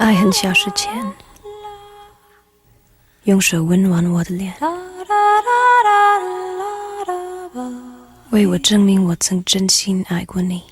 爱很消失前，用手温暖我的脸，为我证明我曾真心爱过你。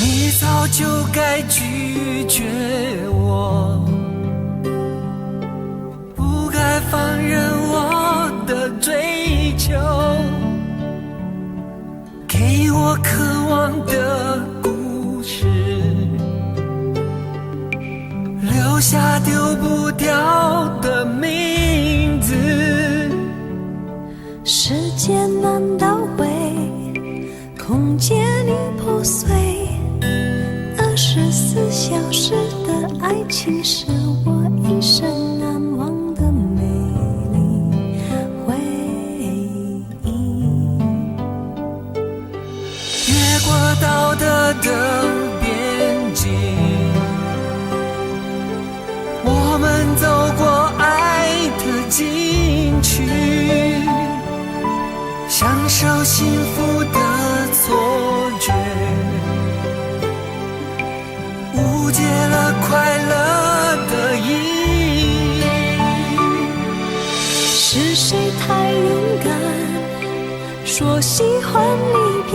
你早就该拒绝我，不该放任我的追求，给我渴望的故事，留下丢不掉的名字。时间难倒回，空间已破碎，24小时的爱情是我一生难忘的美丽回忆。越过道德的边境，我们走过爱的禁区，享受幸福的错觉，误解了快乐的意义。是谁太勇敢，说喜欢离别，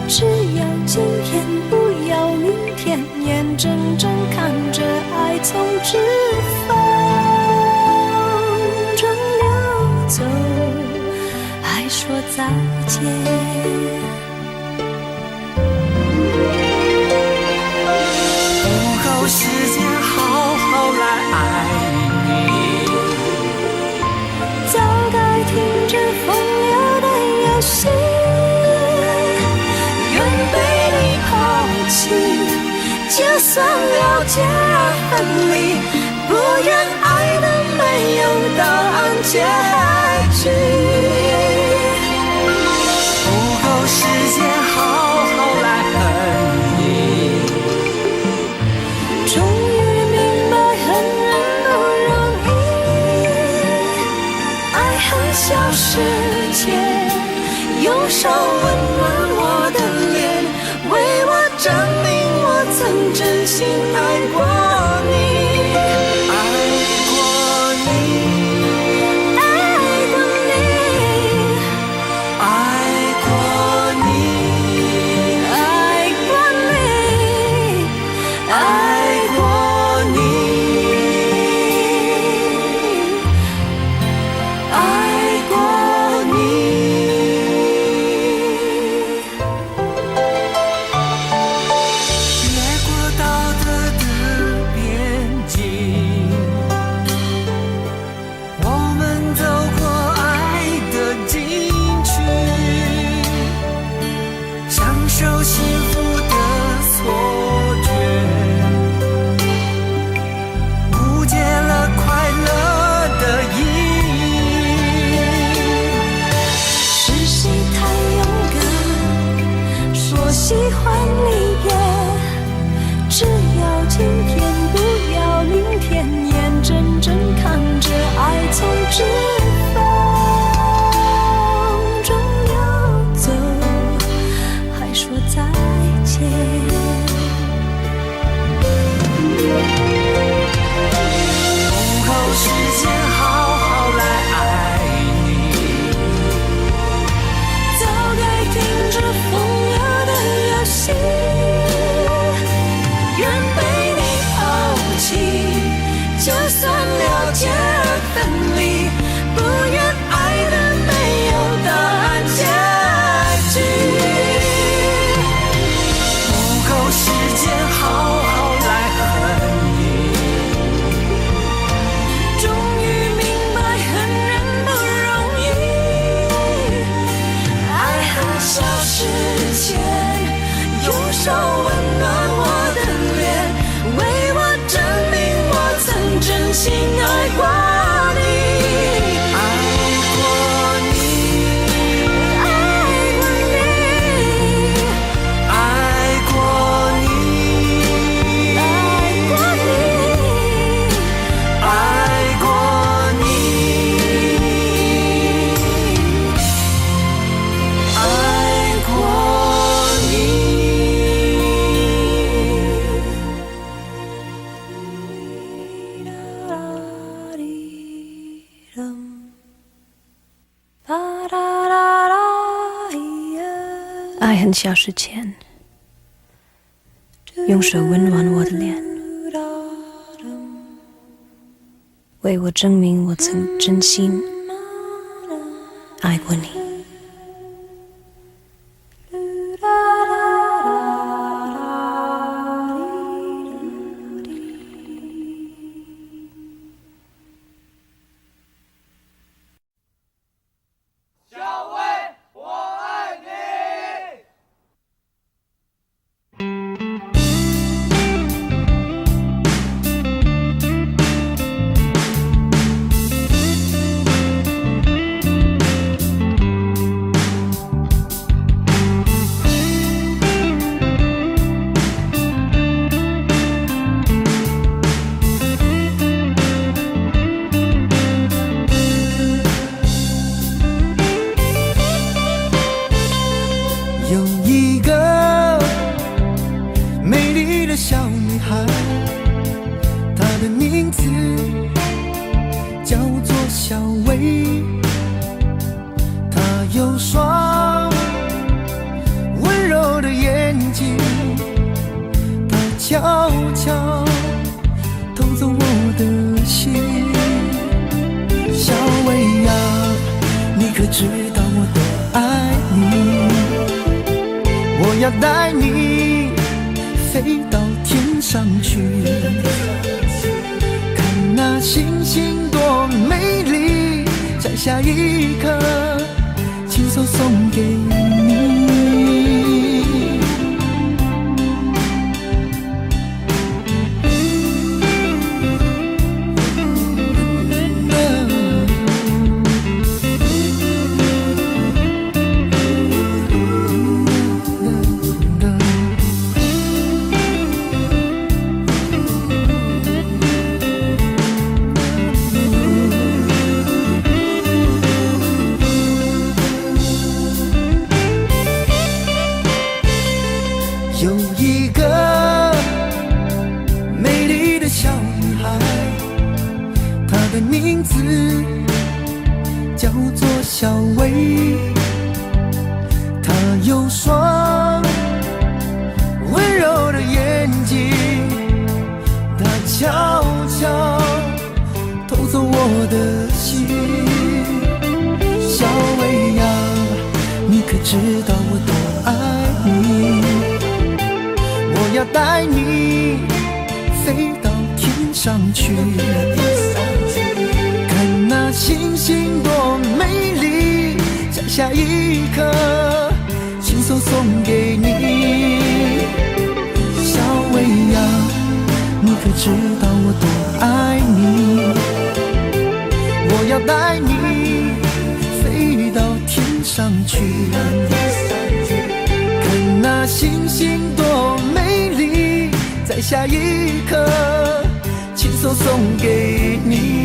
只要今天不要明天，眼睁睁看着爱从指缝中流走，还说再见。时间好好来爱你，早该停止风流的游戏，愿被你抛弃，就算了解而分离，不愿爱的没有答案结局。不够时间好好来恨你，终于明白恨人不容易，爱恨消失前，用手温暖我的脸，为我证明我曾真心爱过你。喜欢离别，只要今天不要明天，眼睁睁看着爱从指缝中流走，还说再见。不够时间好好来爱你，早该停止风流的游戏，愿被你抛弃，就算了解而分离，不愿爱的没有答案结局。不够时间好好来恨你，终于明白爱很小时前，用手温暖我的脸，为我证明我曾真心爱过你。有一个美丽的小女孩，她的名字叫做小薇。她有双温柔的眼睛，她悄悄偷走我的心。小薇呀，你可知道我多爱你？我要带你飞到天上去，看那星星多美丽，摘下一颗，亲手送给你。有一个美丽的小女孩，她的名字叫做小薇。她有双温柔的眼睛，她悄悄偷走我的心。小薇呀，你可知道我多爱你？我要带你飞到天上去，看那星星多美丽，摘下一颗，亲手送给你。小薇呀，你可知道我多爱你？我要带你飞到天上去，看那星星多美丽，摘下一颗，亲手送给你。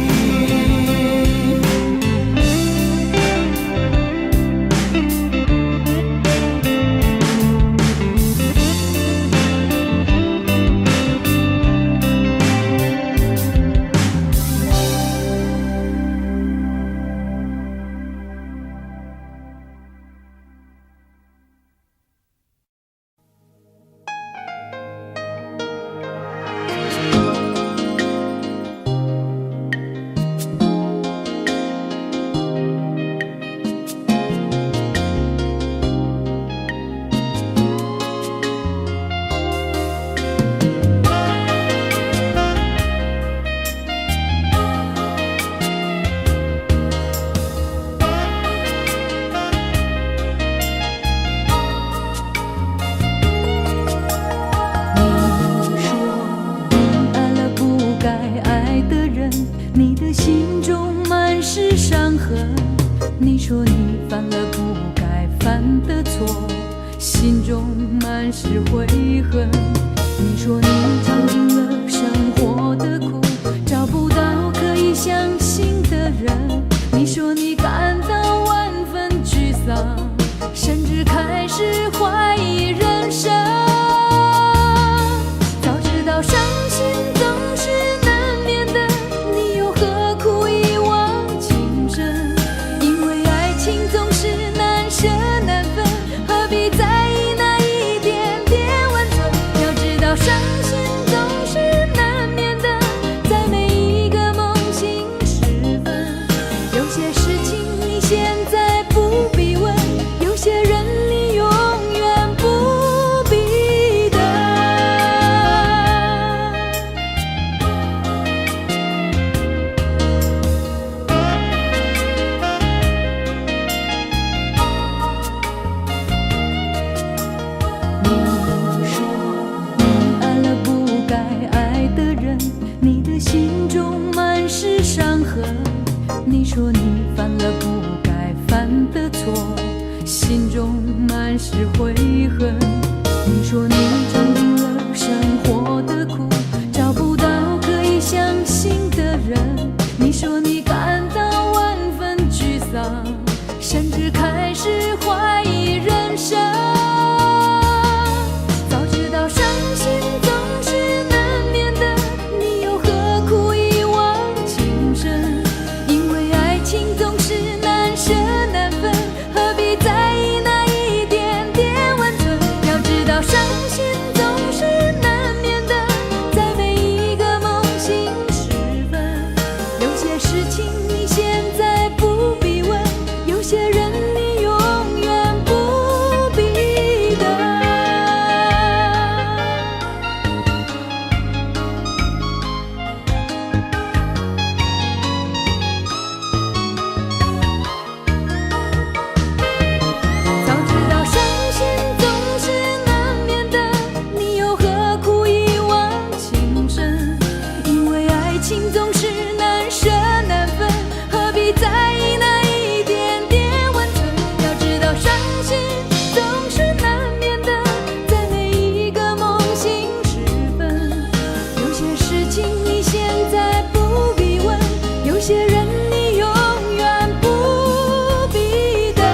你说你犯了不该犯的错，心中满是悔恨。你说你尝尽了生活的苦，找不到可以相信的人。你说你感到万分沮丧，甚至开始怀疑人生。早知道伤心总是难免的，你又何苦一往情深？因为爱情总是难舍难分，何必在意说你犯了不该犯的错，心中满是悔恨。你说你尝尽了生活的苦，找不到可以相信的人。你说你感到万分沮丧，甚至开始怀疑人生。早知道伤心总是难免的，你又何苦一往情深？因为爱情总是难舍难分，何必在意那一点点温存？要知道伤心总是难免的，在每一个梦醒时分。有些事情你现在不必问，有些人你永远不必等。早知道伤心总是难免的，你又何苦一往情深？因为爱情总是难舍难分，何必在意那一点点温存？要知道伤心总是难免的，在每一个梦醒时分。有些事情你现在不必问，有些人你永远不必等。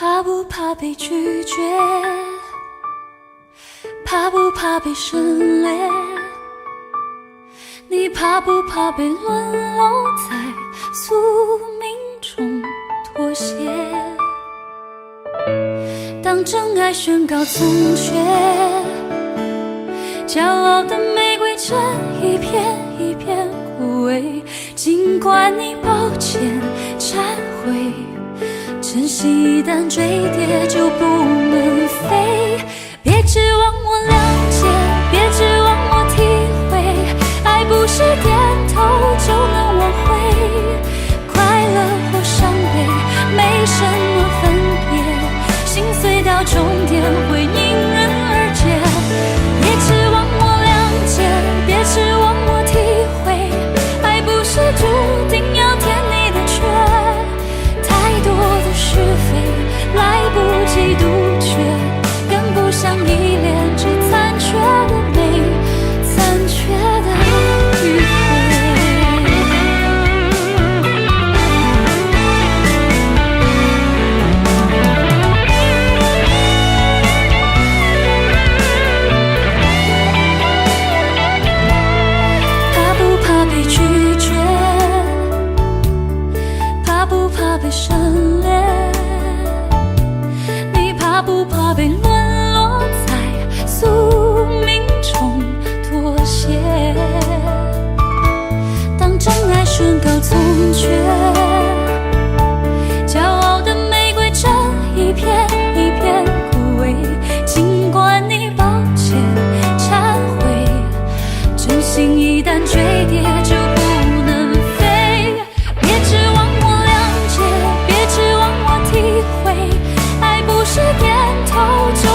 怕不怕被拒绝？怕不怕被省略？你怕不怕被沦落在宿命中妥协？当真爱宣告从缺，骄傲的玫瑰正一片一片枯萎。尽管你抱歉忏悔，真心一旦坠跌就不能飞。别指望我谅解，别指望我体会，爱不是点头就能挽回。快乐或伤悲没什么分别，心碎到终点会迎刃而解。别指望我谅解，别指望我体会，爱不是注定要填你的缺。太多的是非来不及杜绝，跟不上依恋这残缺的美，残缺的迂回。怕不怕被拒绝？怕不怕被省略？你怕不怕被沦落在宿命中妥协？当真爱宣告从缺，骄傲的玫瑰正一片一片枯萎。尽管你抱歉忏悔，真心一旦坠跌就不能飞。别指望我谅解，别指望我体会，爱不是点头就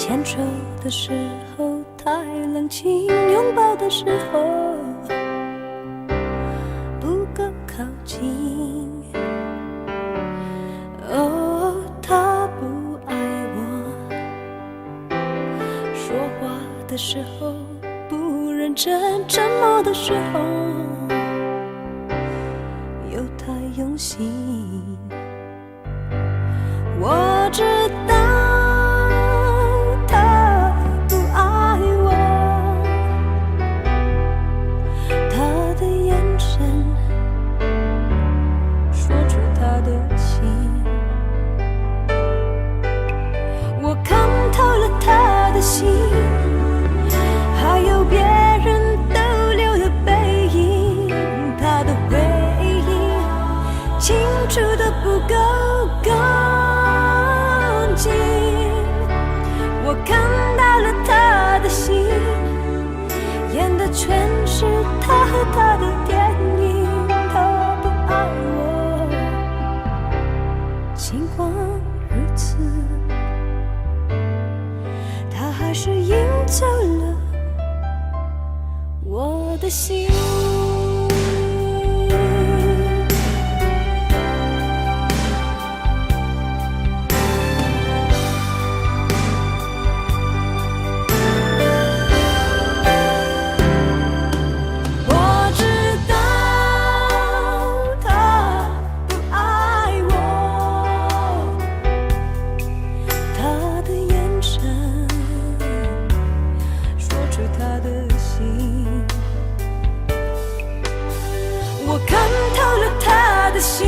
牵手的时候太冷清，拥抱的时候不够靠近。哦，他不爱我，说话的时候不认真，沉默的时候又太用心。我知道他不爱我，他的眼神说出他的心。我看透了他的心，还有别人逗留的背影，他的回忆清楚的不够干净。我看到了他的心，演的全是他和他的电影。他不爱我，尽管如此，他还是赢走了我的心。我看透了他的心，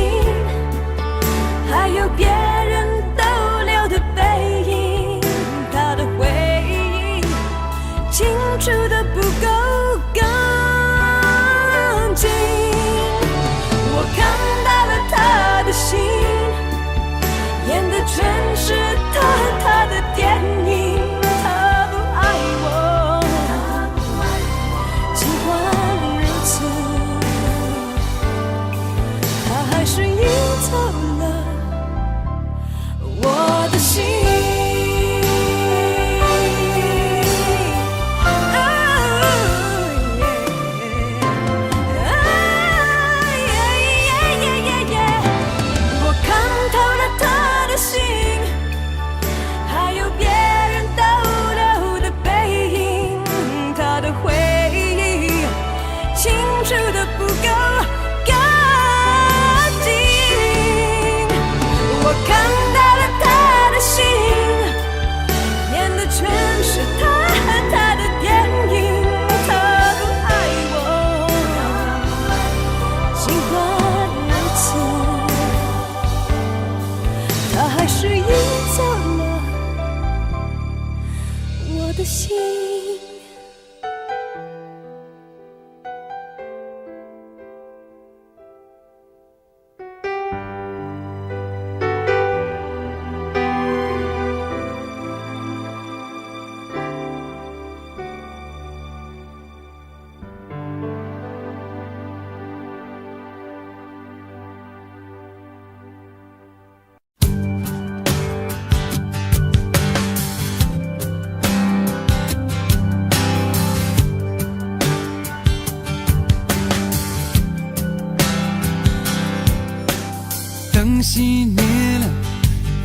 还有别人逗留的背影，他的回忆清楚的不够干净。我看到了他的心，演的全是他和他的电影。他不爱我，尽管如此，还是赢走了我的心。我看透了他的心，还有别人逗留的背影，他的回忆清楚的不够我看到了他的心，演的全是他和他的电影。他不爱我，尽管如此，他还是赢走了我的心。灯熄灭了，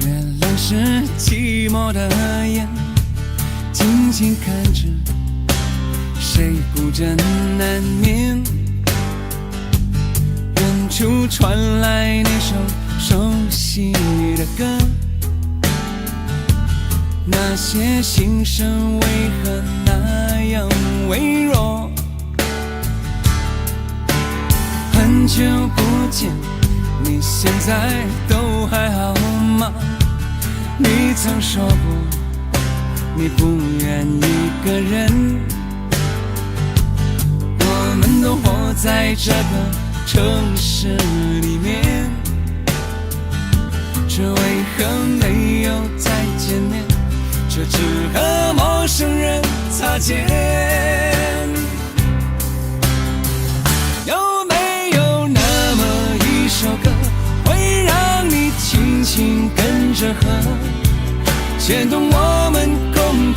月亮是寂寞的眼，静静看着谁孤枕难眠。远处传来那首熟悉的歌，那些心声为何那样微弱？很久不见，你现在都还好吗？你曾说过你不愿一个人，我们都活在这个城市里面，这为何没有再见面？这只和陌生人擦肩。有没有那么一首歌，会让你轻轻跟着和，牵动我们共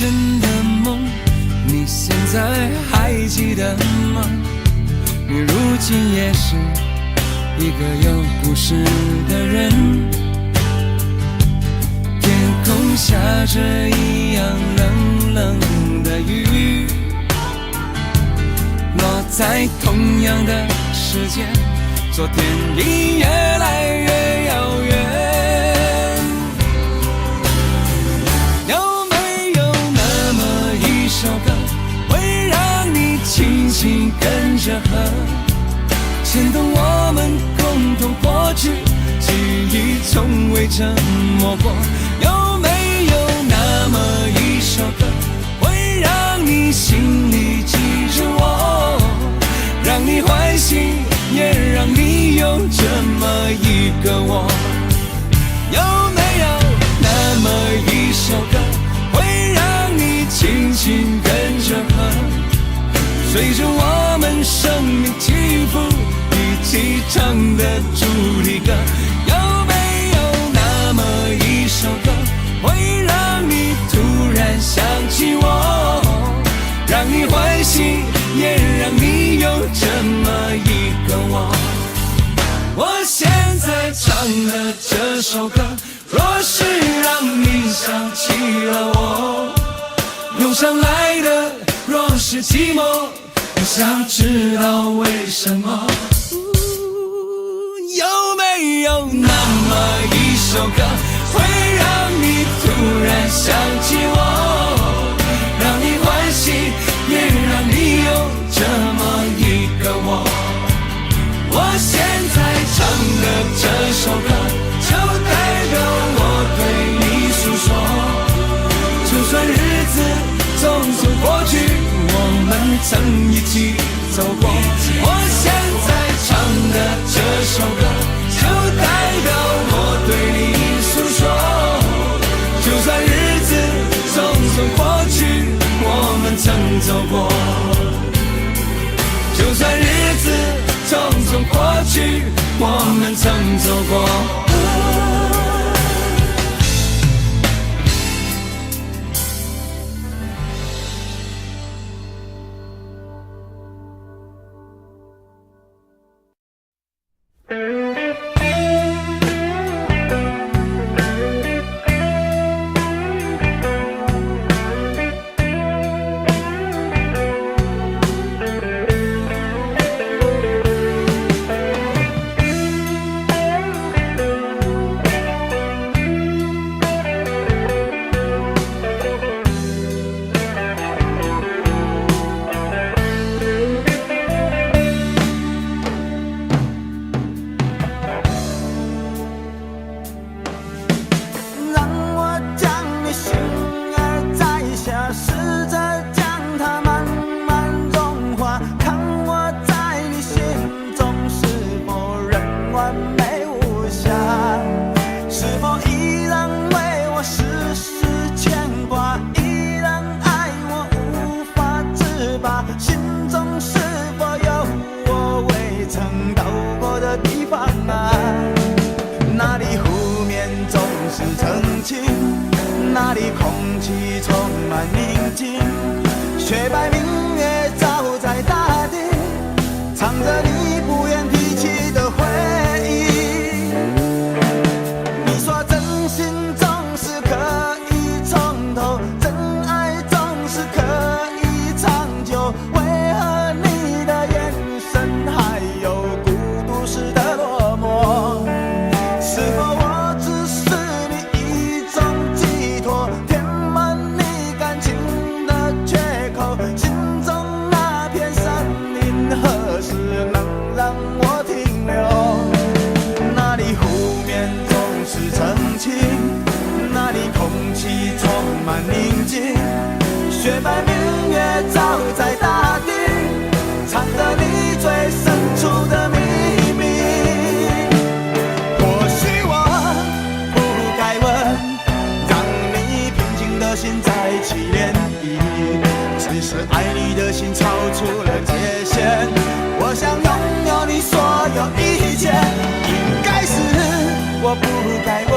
真的梦，你现在还记得吗？你如今也是一个有故事的人。天空下着一样冷冷的雨，落在同样的时间，昨天已越来越遥远。有没有那么一首歌，会让你轻轻跟着和，牵动我们共同过去，记忆从未沉默过。有没有那么一首歌，会让你心里记着我，让你欢喜，也让你有这么一个我？有没有那么一首歌，会让你轻轻跟着和，随着我们生命起伏一起唱的主题歌？有没有那么一首歌，会让你突然想起我，让你欢喜，也让你有这么一个我？我现在唱的这首歌，若是让你想起了我，涌上来的若是寂寞，我想知道为什么？有没有那么一首歌，会让你突然想起我，让你欢喜，也让你有这么一个我？我现在唱的这首歌，就代表我对你诉说。就算日子匆匆过去，我们曾一起走过。我现在唱的这首歌，就代表我对你诉说。就算日子匆匆过去，我们曾走过。就算日子匆匆过去，我们曾走过。那里空气充满宁静，雪白明月照在大地，唱着你不愿提起的回忆。你说真心总是可以从头，真爱总是可以长久，为何你的眼神还有孤独时的落寞？是否我只是你一种寄托，填满你感情的缺口？心中那片森林何时能让我停留？那里湖面总是澄清，那里空气充满宁静，雪白明月照在大地，藏着你最深处的秘密。或许我不该问，让你平静的心再起涟漪，只是爱你的心超出了界限。我想拥有你所有一切，应该是我不该问，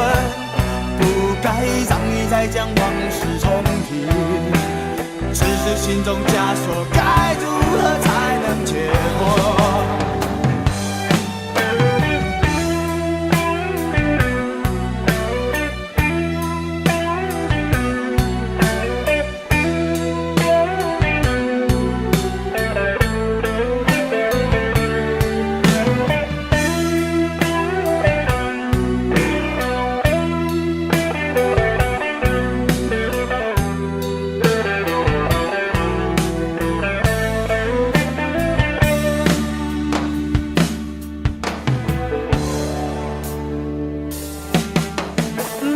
不该让你再将往事重提。心中枷锁，该如何才能解脱？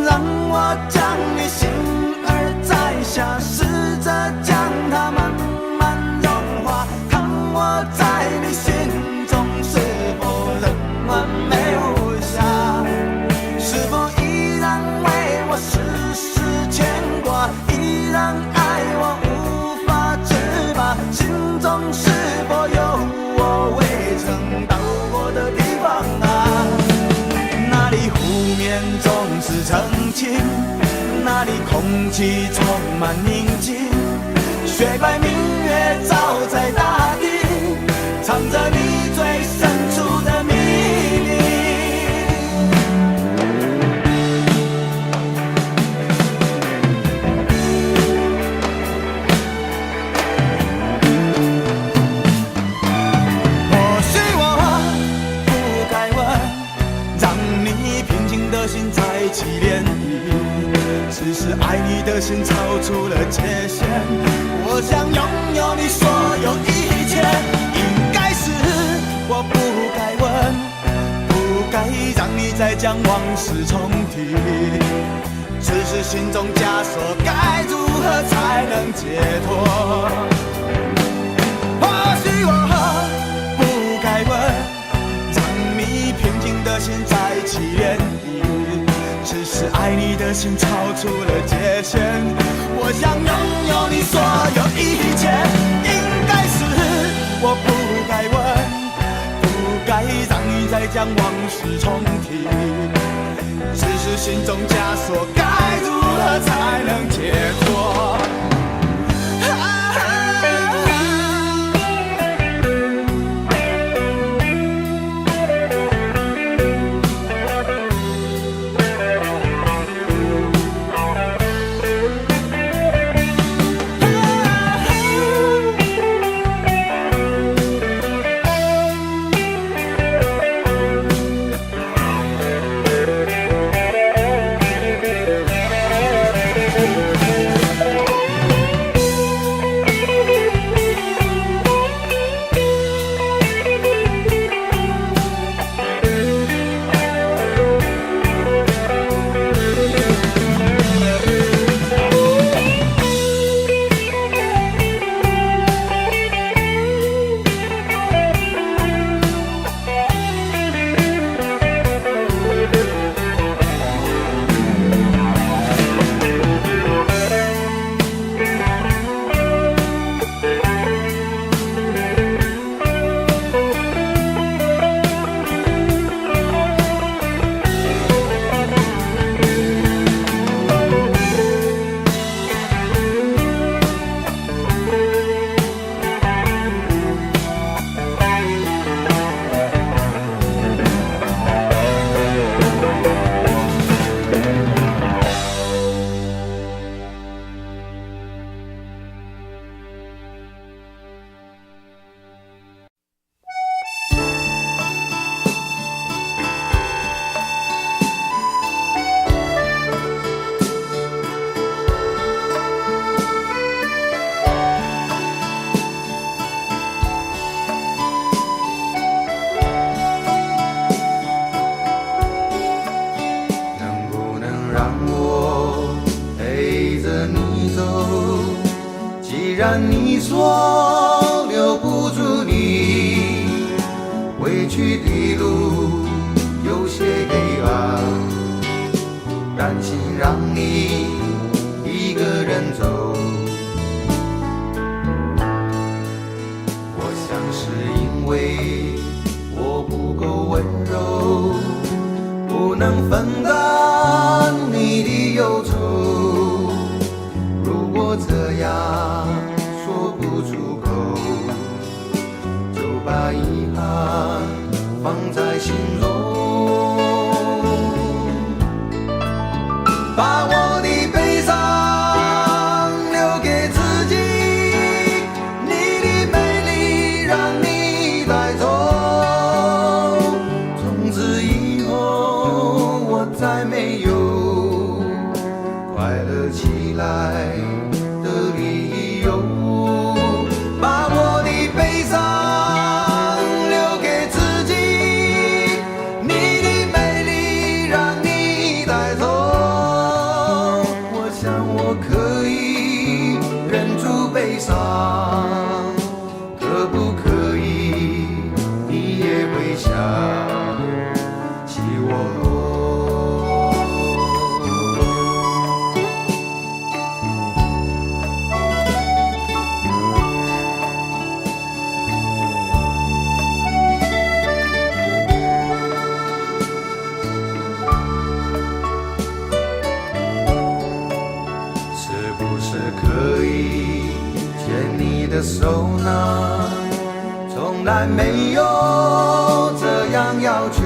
让我将你心儿摘下，试着将它慢慢融化，看我在你心中是否仍完美无瑕，是否依然为我时时牵挂，依然爱我无法自拔，心中是否有我未曾到过的地方啊？那里湖面总是澄清，那里空气充满宁静，雪白明月照在大地，藏着你最深处的秘密。或许我不该问，让你平静的心再起涟漪，只是爱你的心超出了界限，我想拥有你所有一切，应该是我不该问，不该让你再将往事重提，只是心中枷锁，该如何才能解脱？或许我不该问，让你平静的心再起涟漪，只是爱你的心超出了界限，我想拥有你所有一切，应该是我不该问，不该让你再将往事重提，只是心中枷锁，该如何才能解脱？既然你说留不住你，回去的路有些黑暗，担心让你一个人走。我想是因为我不够温柔，不能分担你的忧愁。如果这样说把我的悲伤留给自己，你的美丽让你带走。从此以后，我再没有快乐起来的理由。把我的悲伤留给自己，你的美丽让你带走。我想我可以忍住悲伤，可不可以你也会想起我？是不是可以牵你的手呢？从来没有这样要求，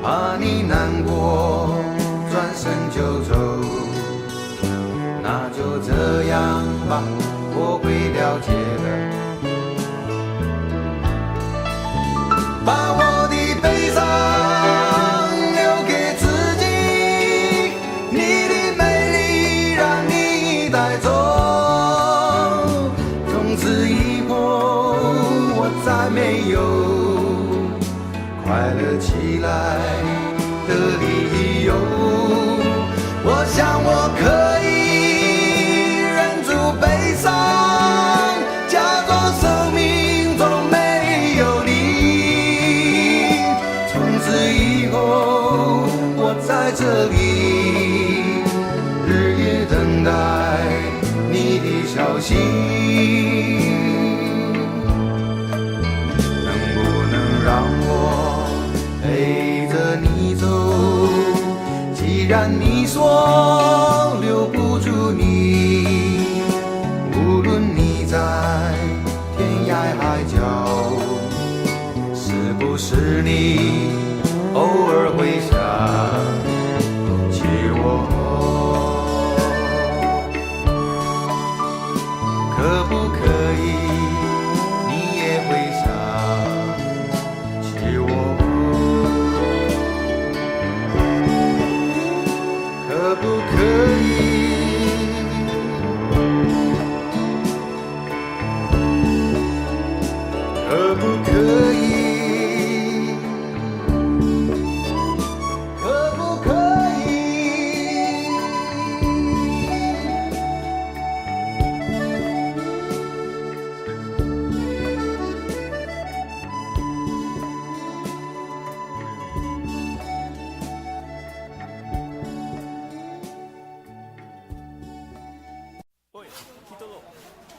怕你难过，转身就走。那就这样吧，我会了解的。把我的悲伤留给自己，你的美丽让你带走。从此以后，我再没有快乐起来的理由。我想我可以忍住悲伤，假装生命中没有你。从此以后，我在这里日夜等待你的消息。能不能让我陪着你走？既然你说留不住你，无论你在天涯海角，是不是你偶尔会想起我？可不可以你也会想起我？可不可以？可不可以？可不可以？喂，去倒落？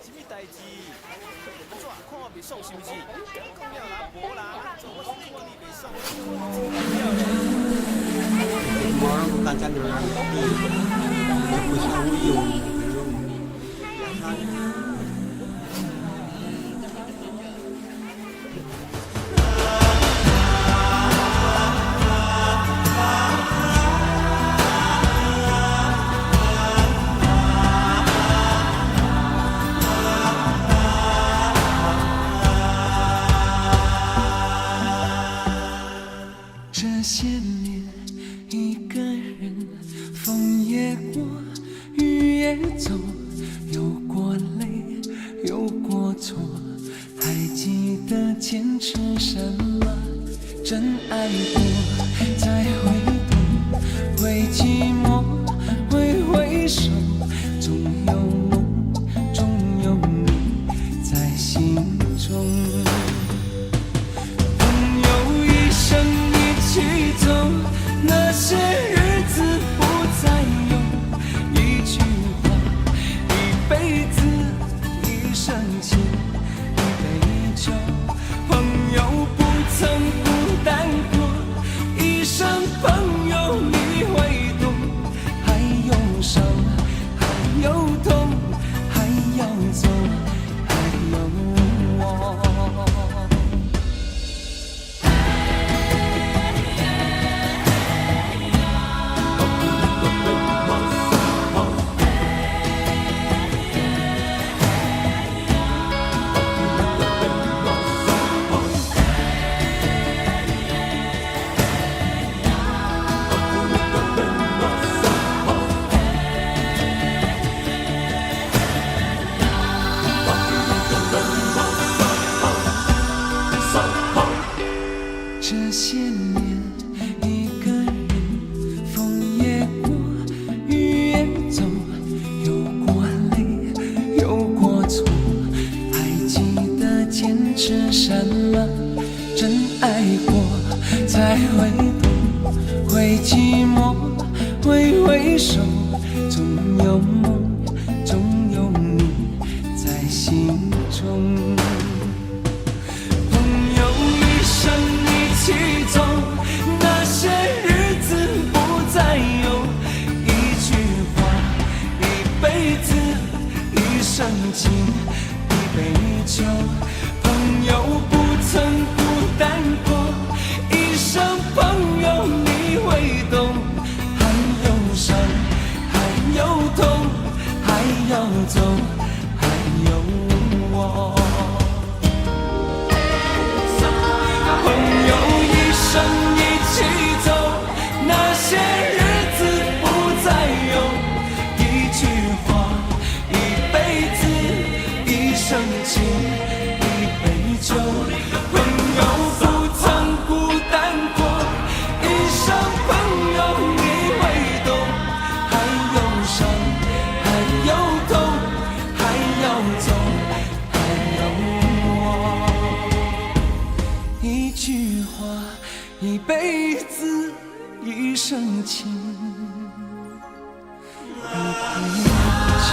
什么代志？安怎？看我袂爽是毋是？讲了啦，无啦，做我看你袂爽。我刚才那个不是我用。这些年一个人，风也过，雨也走，有过泪，有过错，还记得坚持什么？真爱过，再回头，会寂寞，会回首，总有梦，总有你在心中。朋友一生一起走，那些日子不再有。一句话，一辈子，一生情，一杯酒。朋友不曾孤单过，回首，总有梦，总有你在心中。朋友一生一起走，那些日子不再有。一句话，一辈子，一生情，一杯酒。朋友不曾孤单过，一生朋友你会懂。还有伤，还有痛，还要走，还有我。朋友一生一起走，那些日子不再有。一句话，一辈子，一生情，一杯酒。朋友不曾孤单过，一生朋友你会懂。还有伤，还有痛，还要走，还有我。一句话，一辈子，一生情，一杯酒。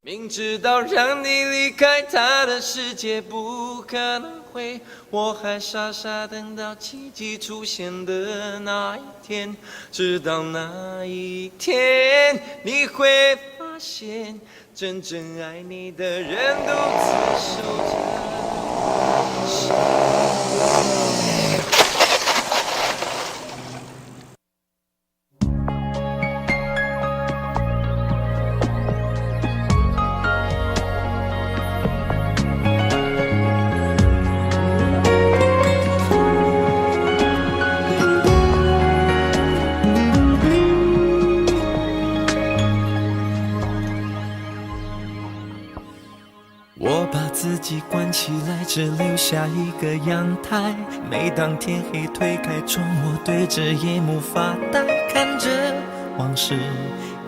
明知道让你离开他的世界不可能会，我还傻傻等到奇迹出现的那一天。直到那一天，你会发现，真正爱你的人独自守着。我把自己关起来，只留下一个阳台。每当天黑推开窗，我对着夜幕发呆，看着往事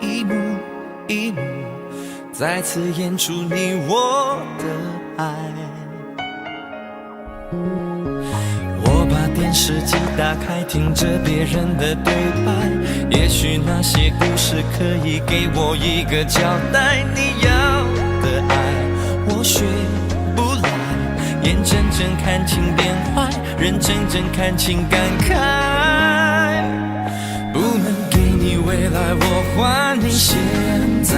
一幕一幕，再次演出你我的爱。我把电视机打开，听着别人的对白，也许那些故事可以给我一个交代。你要的爱我学不来，眼睁睁看情变坏，人睁睁看情感慨。不能给你未来，我还你现在。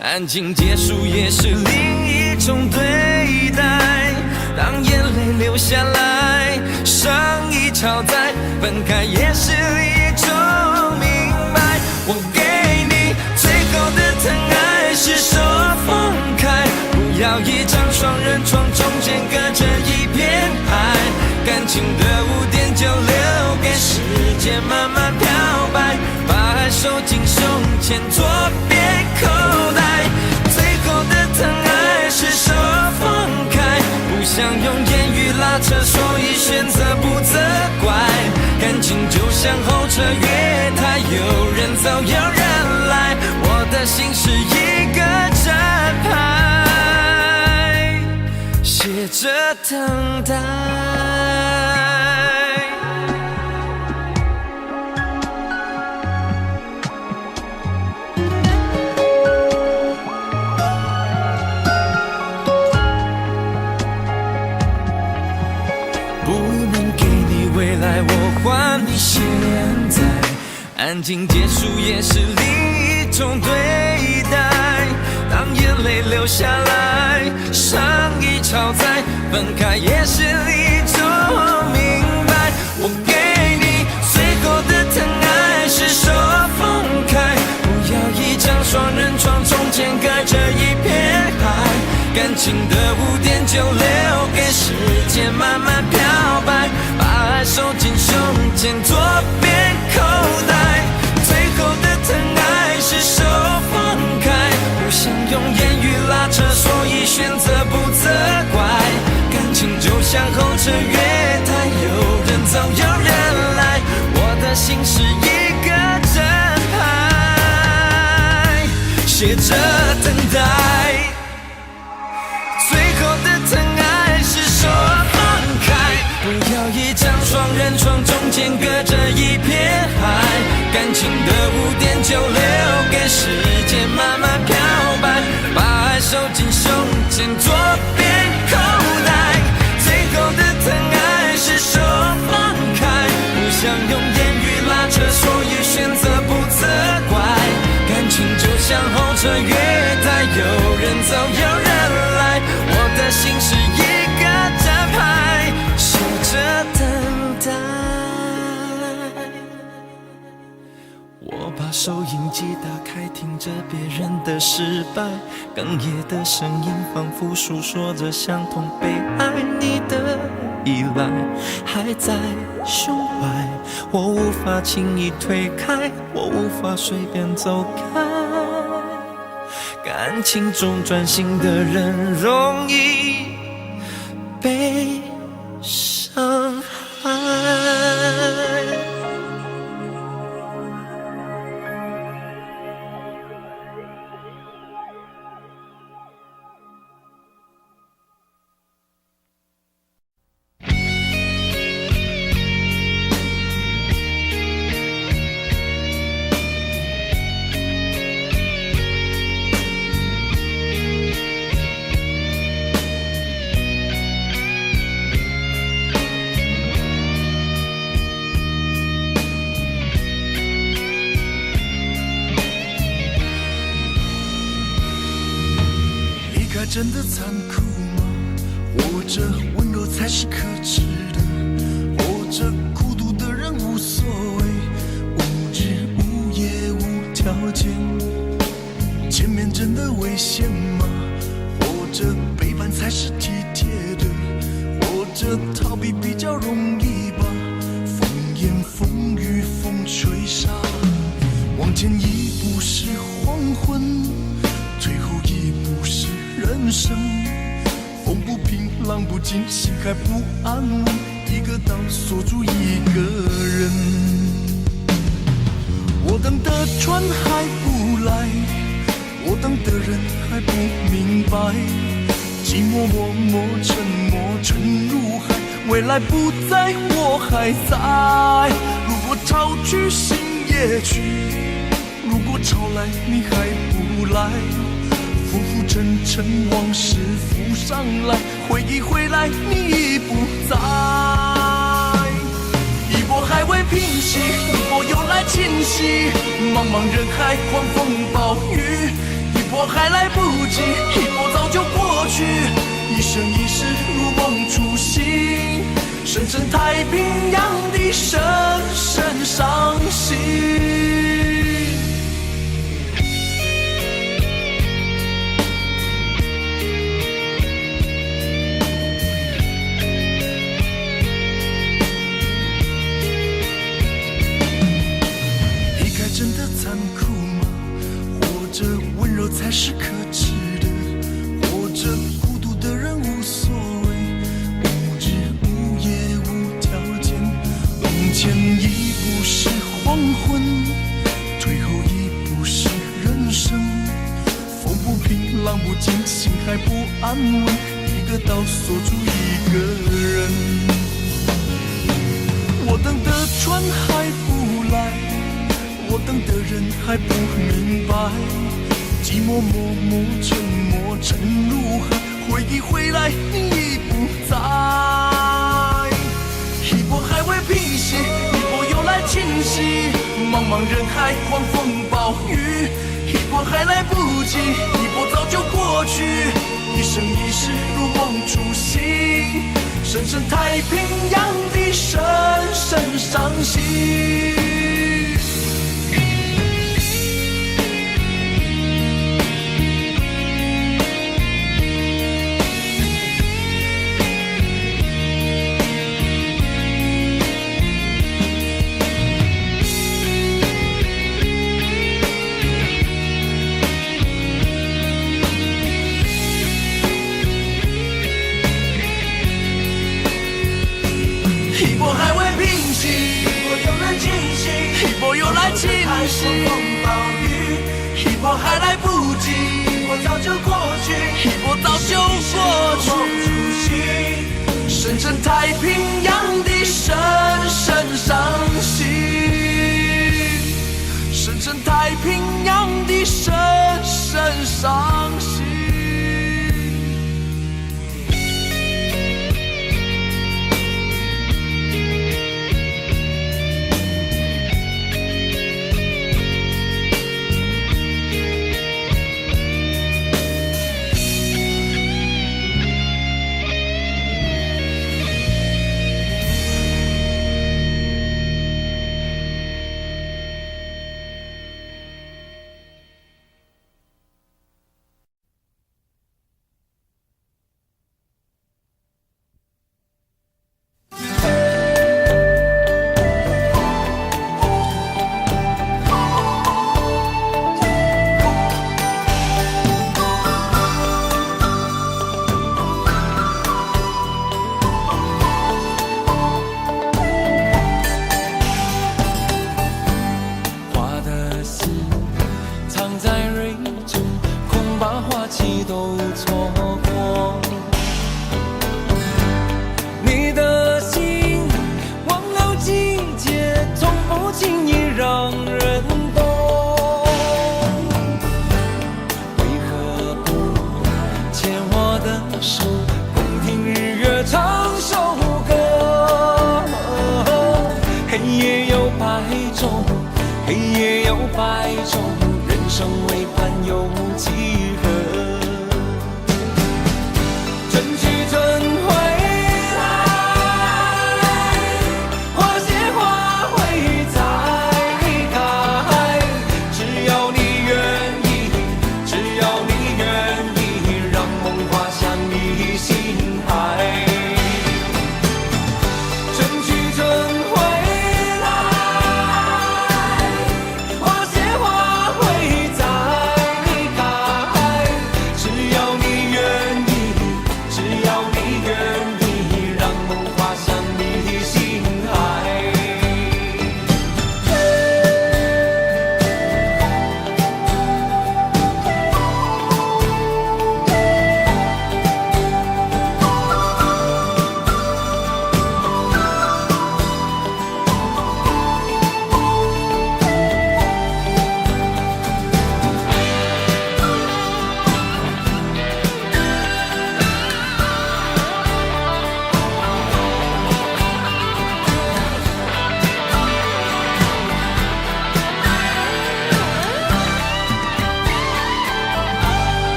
安静结束也是另一种对待。当眼泪流下来，伤已超载，分开也是一种明白。我给你最后的疼爱，是手放开，不要一张双人床，中间隔着一片海。感情的污点就留给时间慢慢漂白，把爱收进胸前左边口袋。最后的疼爱是手放开，不想用言语拉扯，所以选择不责怪。感情就像候车月台，有人走有人来，我的心是一个站牌，写着等待。不能给你未来，我还你现在。安静结束也是另一种对待。当眼泪流下来，伤已超载，分开也是一种明白。我给你最后的疼爱是手放开，不要一张双人床，中间隔着一片海，感情的污点就留给时间慢慢漂白，把爱收进胸前左边口袋。最后的疼爱是手放开，不想用言语拉扯，所以选择不责怪。感情就像候车月台，有人走有人来，我的心是一个正牌，写着等待。最后的疼爱是手放开，不要一张双人床，中间隔着一片海，感情的污点就留给时间慢慢漂白，把爱收进胸前左边口袋。最后的疼爱是手放开，不想用言语拉扯，所以选择不责怪。感情就像候车月台，有人走有人来，我的心是一个站牌，守着等待。我把收音机打开，听着别人的失败，哽咽的声音仿佛诉说着相同被爱你的依赖，还在胸怀，我无法轻易推开，我无法随便走开。感情中专心的人容易被伤害。真的残酷吗？活着温柔才是可耻的，活着孤独的人无所谓，无日无夜无条件。前面真的危险吗？活着背叛才是体贴的，活着逃避比较容易吧。风言风语风吹沙，往前一步是黄昏，退后一步是人生。风不平浪不静，心还不安稳，一个岛锁住一个人。我等的船还不来，我等的人还不明白，寂寞默默沉没沉入海，未来不在我还在。如果潮去心也去，如果潮来你还不来，浮浮沉沉往事浮上来，回忆回来你已不在。一波还未平息，一波又来侵袭，茫茫人海狂风暴雨，一波还来不及，一波早就过去，一生一世如梦初醒，深深太平洋的深深伤心。真的残酷吗？活着温柔才是可耻的，活着孤独的人无所谓，无日无夜无条件。往前一步是黄昏，退后一步是人生。风不平浪不静，心还不安稳，一个岛锁住一个人。我等的船还不来，我等的人还不明白，寂寞默默沉没沉入海，回忆回来你已不在。一波还未平息，一波又来侵袭，茫茫人海狂风暴雨，一波还来不及，一波早就过去，一生一世如梦初醒，深深太平洋的深深伤心。一波还未平息，一波又来侵袭，一波又来侵袭，风暴雨，一波还来不及，一波早就过去，一波早就过去。深深太平洋的深深伤心，深深太平洋的深深伤心。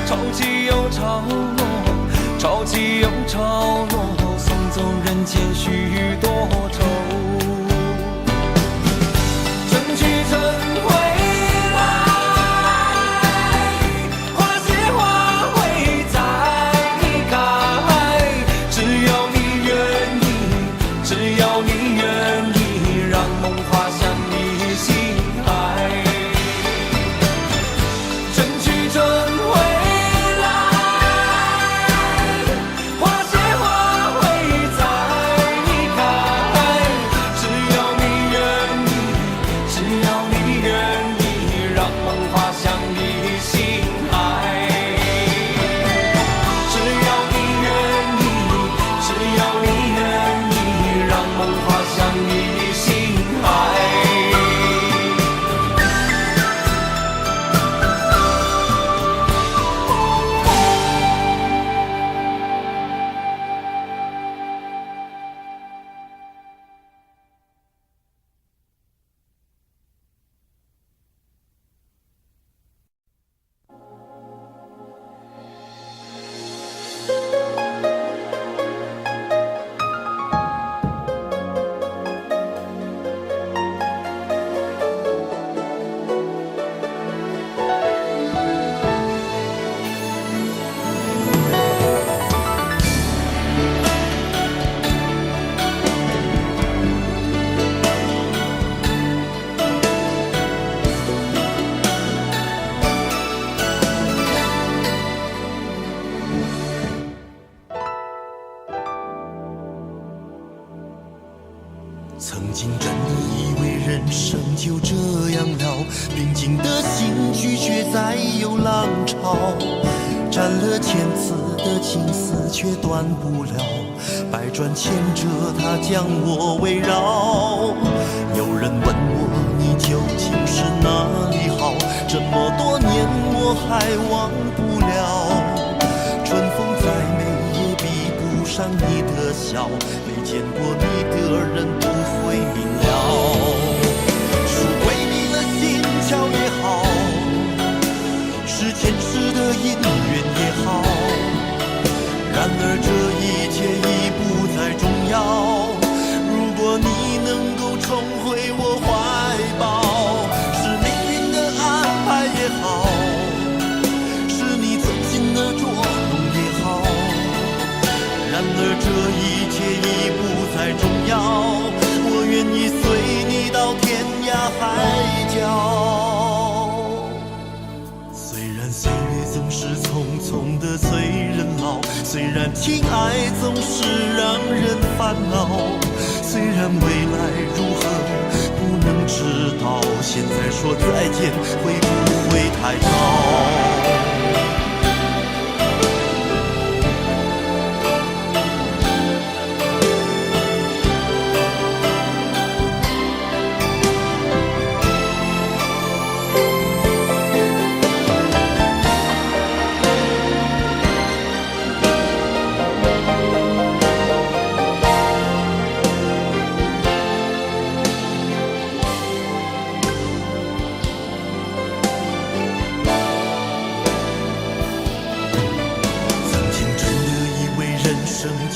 潮起又潮落，潮起又潮曾经真的以为人生就这样了，平静的心拒绝再有浪潮，斩了千次的情丝却断不了，百转千折它将我围绕。有人问我你究竟是哪里好，这么多年我还忘不了，春风再美也比不上你的笑，没见过你的人不会明了。是鬼迷了心窍也好，是前世的姻缘也好，然而这一切已不再重要。如果你能够重回我怀抱，是命运的安排也好，是你存心的捉弄也好，然而这一切已不再重要。我愿意随你到天涯海角。虽然岁月总是匆匆的催人老，虽然情爱总是让人烦恼，虽然未来如何不能知道，现在说再见会不会太早？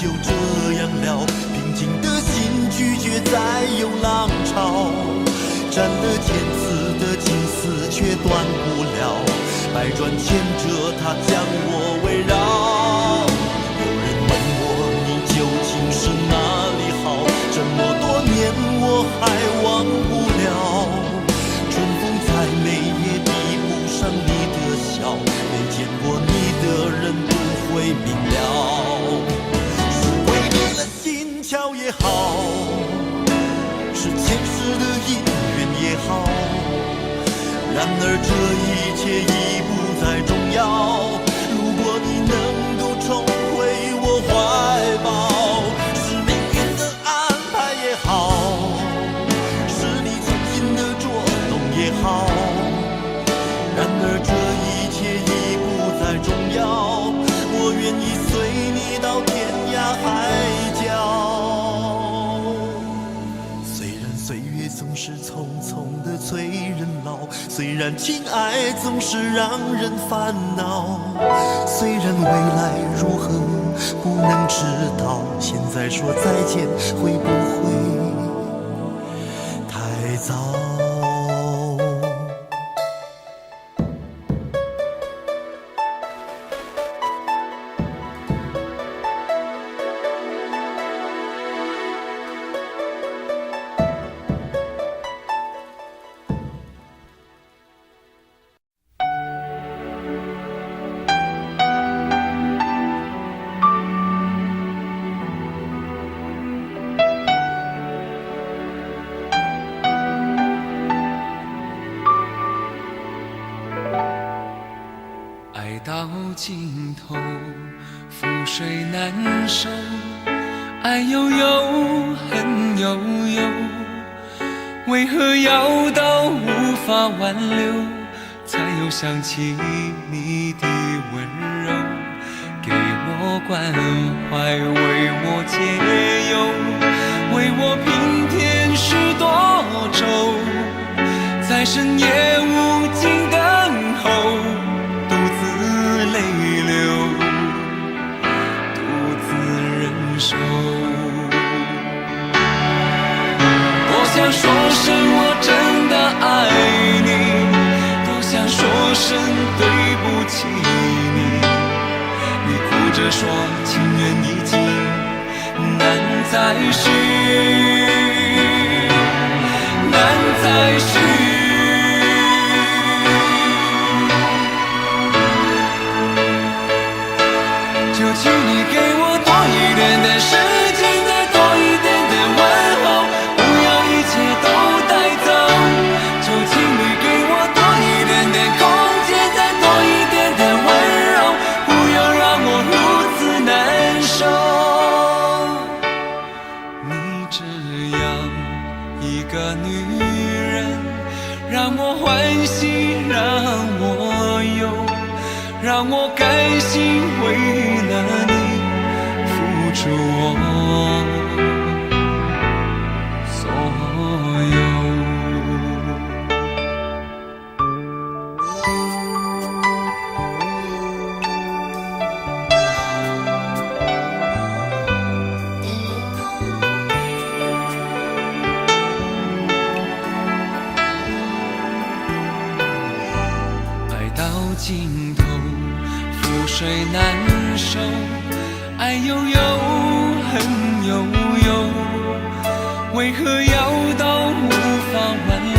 就这样了，平静的心拒绝再有浪潮，斩了千次的情丝却断不了，百转千折它将我围绕。有人问我你究竟是哪里好，这么多年我还忘不了，春风再美也比不上你的笑，没见过你的人不会明了。巧也好，是前世的姻缘也好，然而这一切已不再重要。如果你能够重回我怀抱，是命运的安排也好，是你存心的捉弄也好，然而这一切已不再重要。我愿意随你到天涯海角。总是匆匆的催人老，虽然情爱总是让人烦恼，虽然未来如何不能知道，现在说再见会不会太早？到尽头，覆水难收，爱悠悠，恨悠悠，为何要到无法挽留，才又想起你的温柔，给我关怀，为我解忧，为我平添许多愁，在深夜无尽等候，泪流，独自忍受。多想说声我真的爱你，多想说声对不起你。你哭着说情缘已尽，难再续，难再续。请你给我多一点的时间，再多一点的问候，不让我甘心为了你付出我所有。尽头，覆水难收，爱悠悠，恨悠悠，为何要到无法挽留，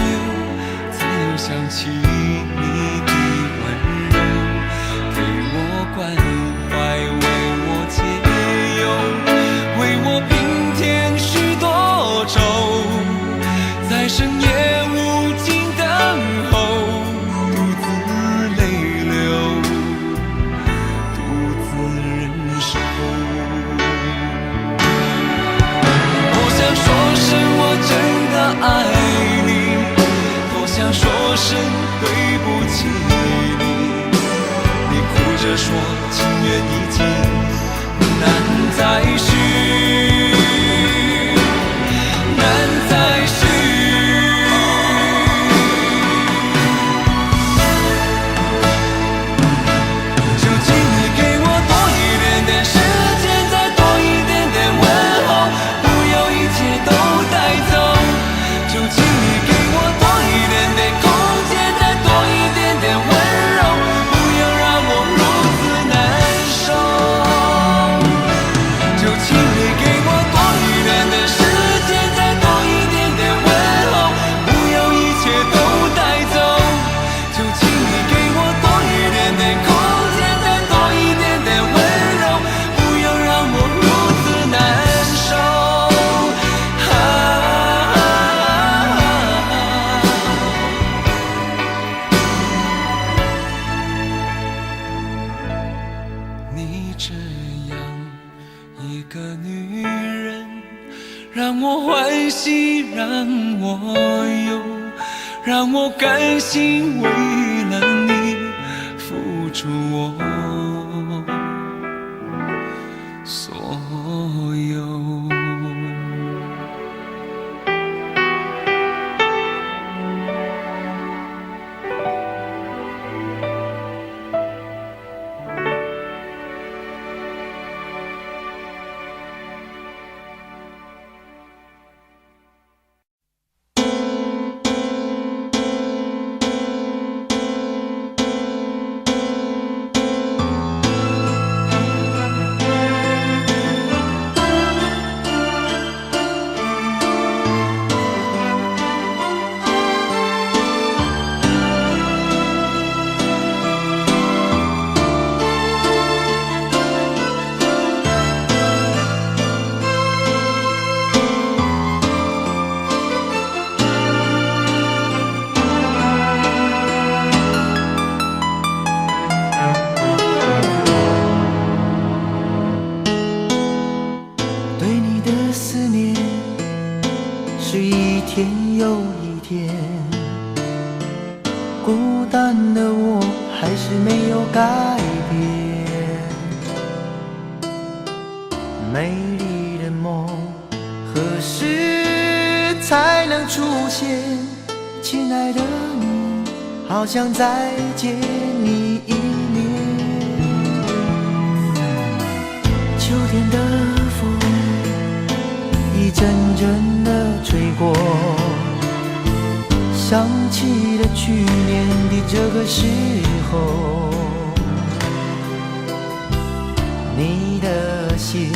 才又想起你的温柔，给我关怀，为我解忧，为我平添许多愁，在深夜无尽等候，爱你，多想说声对不起你。你哭着说情缘已尽，难再续，难再续。就请你给我多一点点时间，再多一点点问候，不要一切都带走。就请你给我多一点点空间，再多一点点温柔，不要让我如此难受。就请你给我多一点点时间，再多一点点问候，不要一切都带走。就请你给我多一点点空间，再多一点点温柔，不要让我如此难受。你这样一个女人，让我欢喜，让我忧，让我甘心为了你付出我所有。孤单的我还是没有改变，美丽的梦何时才能出现？亲爱的你，好想再见你一面。秋天的风一阵阵的吹过，想起了去年的这个时候，你的信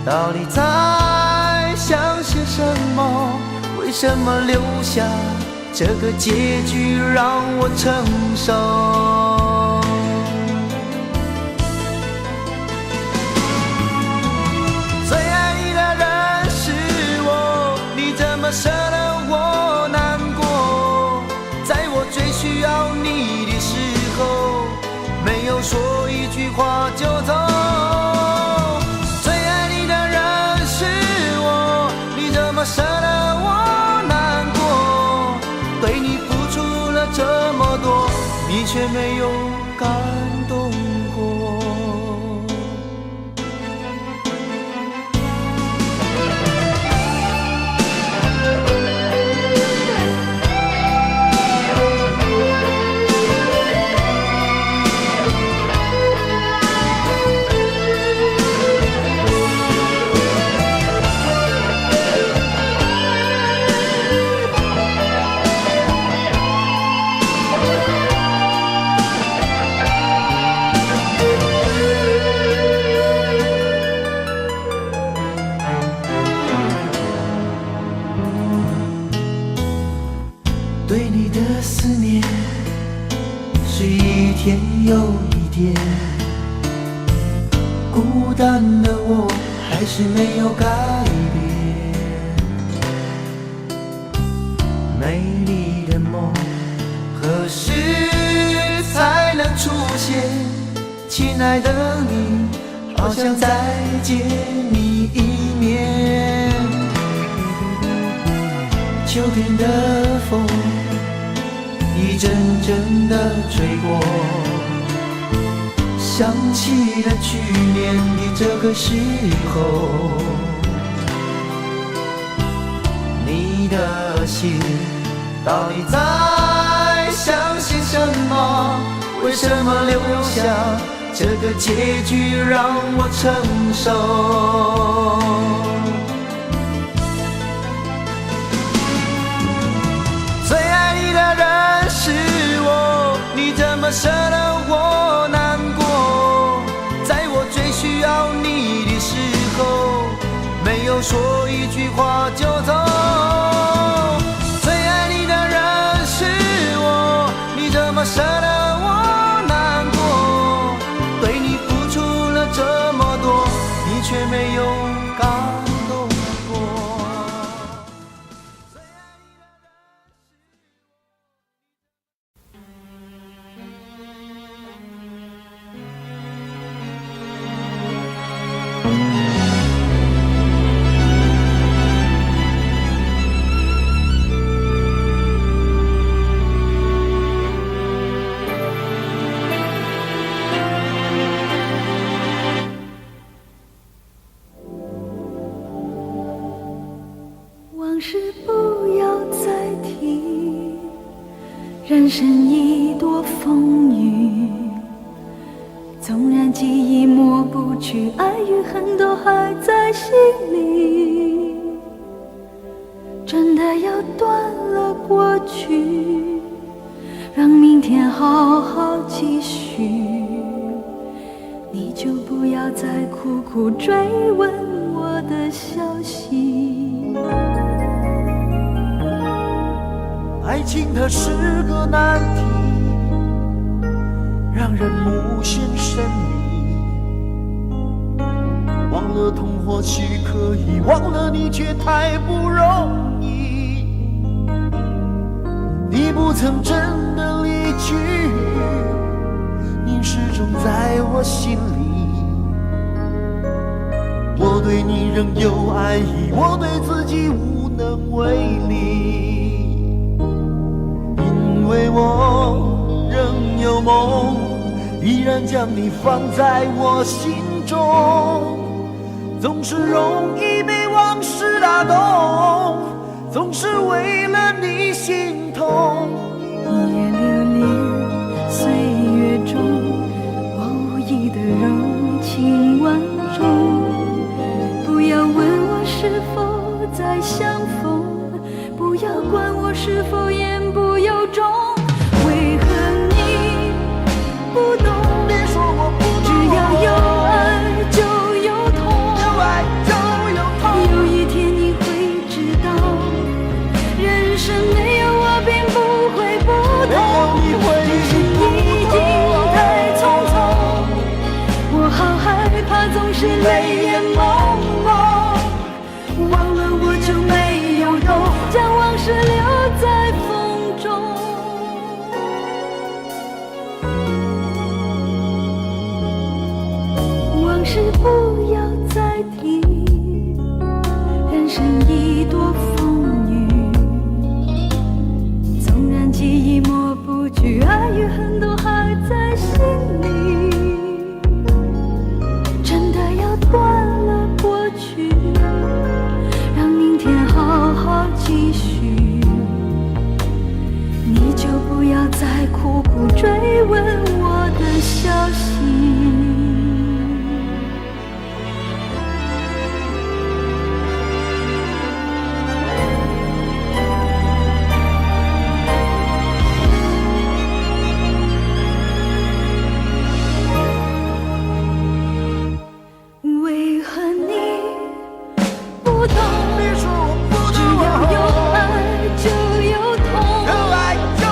到底在想些什么？为什么留下这个结局让我承受？最爱你的人是我，你怎么舍得我难过？在我最需要你的时候，没有说一句话就走。最爱你的人是我，你怎么舍得我难过？对你付出了这么多，你却没有感动。的思念是一天又一天，孤单的我还是没有改变。美丽的梦何时才能出现？亲爱的你，好想再见你一面。秋天的风一阵阵地吹过，想起了去年的这个时候，你的心到底在想些什么？为什么留下这个结局让我承受？最爱你的人是我，你怎么舍得我难过？在我最需要你的时候，没有说一句话就走。最爱你的人是我，你怎么舍得我难过？对你付出了这么多，你却没有感动过。往事不要再提，人生已多风雨，纵然记忆抹不去，爱与恨都还在心里。真的要断了过去，让明天好好继续，你就不要再苦苦追问我的消息。爱情它是个难题，让人无限神秘。忘了痛或许可以，忘了你却太不容易。你不曾真的离去，你始终在我心里。我对你仍有爱意，我对自己无能为力。因为我仍有梦，依然将你放在我心中。总是容易被往事打动，总是为了你心痛。一夜流连岁月中，我无意的柔情万种。不要问我是否再相逢，不要管我是否言不由衷。为何你不懂？别说我不懂，只要有爱就有痛，有爱就有痛。有一天你会知道，人生没有我并不会不同。人生已经太匆匆，我好害怕总是泪眼朦胧。忘了我就没有用，将往事留在风中。往事不要再提，人生已多风雨。纵然记忆抹不去，爱与恨都还在心里。真的要断了过去，让明天好好继续，你就不要再苦苦追问我的消息。为何你不懂？别说我不懂，只要有爱就有痛。有爱就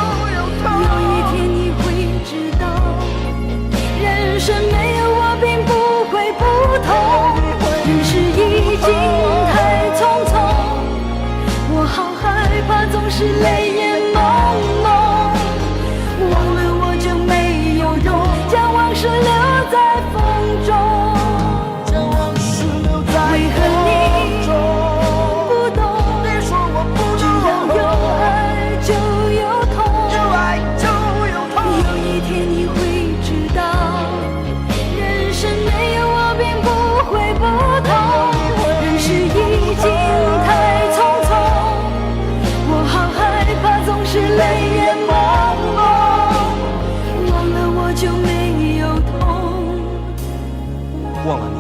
不同，人世已经太匆匆，我好害怕总是泪眼朦胧，忘了我就没有痛。忘了你。